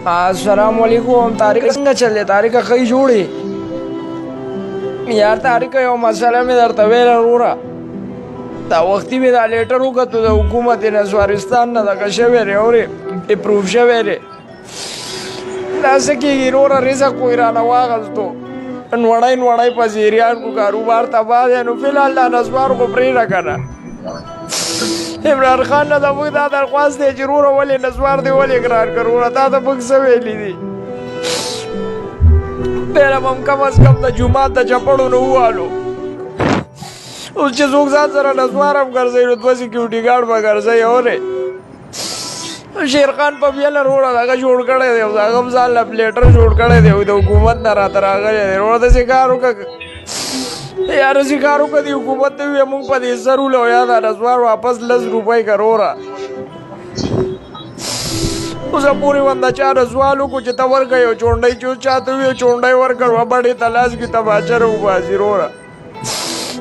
अस्सलाम वालेकुम। तारिक څنګه چلې؟ तारिक خی جوړې یار. तारिक یو مسله مې درته ویله وروره. دا وختي مې دا لیټر وکتو د حکومت نسوارستان نه دغه شوی دی اورې اپروف شوی دی. دا څه کېږي وروره رزق خو یې رانه واخیستو نوړی په زیریان کو کاروبار تباه دی. نو فلحال دا نسوار خو پرېږده که نه. عمران خان نه د موږ دا درخواست دی چې وروره ولې نسوار دی ولې ګران که وروره تا ته موږ څه ویلي دي؟ پهله به هم کم از کم د جومات د چپړو نه ووالو. اوس چې څوک ځان سره نسوار هم ګرځوي نو دوه سیکیورټي ګارډ به ګرځوي اورې. شیرخان په بیله وروره دغه جوړ کړی دی او د هغه هم ځان له پلیټر جوړ کړی دی د حکومت نه راته راغلی دی. وروره داسې کار وکړه یا داسې کار وکړه د حکومت ته ووایه موږ په دې سر ولو یا دا نسوار واپس 10 روپۍ که وروره. اوسه پورې ونده چا سوال وکړو چې ته ورکړه یو چونډۍ چې اوس چاته ووایو چونډۍ ورکړ وه بډې ته لاس کړي تماچه راوباسي وروره.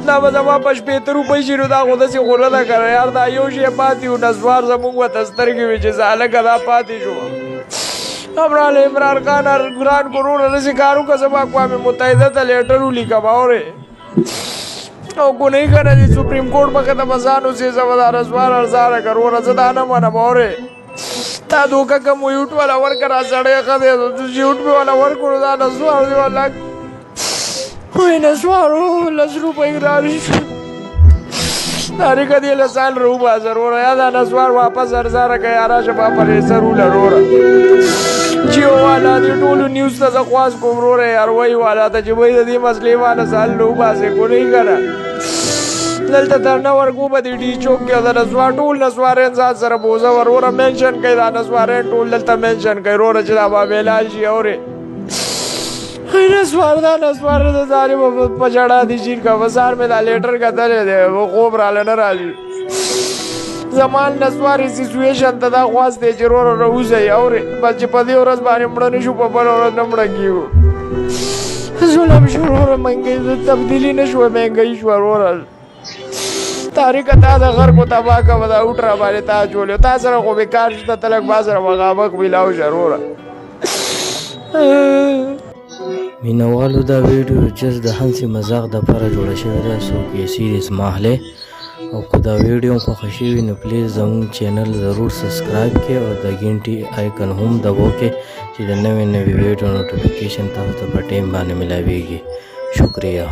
دا به زما په 80 روپۍ شي نو دا خو داسې خو نه ده که نه یار. دا یو شی پاتې و نسوار زموږ ورته سترګې وي چې هلکه دا پاتې شو. همراله عمران خان ګران کو وروره داسې کار وکړه زما اقوام متحده ته لیټر ولیکم اورې او کو نه که نه د سپریم کورټ مخې ته به ځان اوسېږه به دا نسوار ارزانه که وروره زه دا نه منم اورې. تا دوکه کم یوټ والا ورکړه را سړی ښه دی یوټ مې والا ورکړو دا نسوار دی والله وای نسوارو 10 روپۍ ګران شو. तारिक دې له ځان راوباسه وروره یا دا نسوار واپس ارزانه که یا راشه په پرې سر وله وروره. جیو والا دې ټولو نیوز ته زه خواست کوم وروره یار وایي والا ته چې وایي د دې مسلې والا ځان راوباسې کو نه که نه دلته درنه ورکو به دې ډي چوک کې د نسوار ټول نسوارین ځان سره بوزه وروره مینشن کوي دا نسوارین ټول دلته مینشن کوي وروره چې دا به میلان شي اورې. نسوار دا نسوار د ظالم په جړا دي شین کا وزار مې دا لیټر کتلی دی و خوب راله نه راځي. زمان نسوار سیچویشن ته دا خواست دی چې وروره راوځئ اورې بس چې په دې ورځ باندې مړه نه شو په بله ورځ نه مړه کېږو. ظلم شو وروره مهنګۍ تبدیلي نه شوه مهنګۍ شوه وروره. तारिक تا د غر کو تباه کوه دا اوټ را باندې تا جوړې تا سره خو بېکار شته ته لږ ما سره مغابق میلاو شه وروره. مینوالو دا ویډیو جست د هنسي مذاق دپاره جوړه شوې ده څوک یې سیریس مه اخلئ او که دا ویډیو هم خوښه شوي نو پلیز زموږ چینل ضرور سبسکرایب کړئ او د ګنټې آیکن هم دبوکئ چې د نوې ویډیو نوټیفیکیشن تاسو ته په ټایم باندې ملاویږي. شکریه.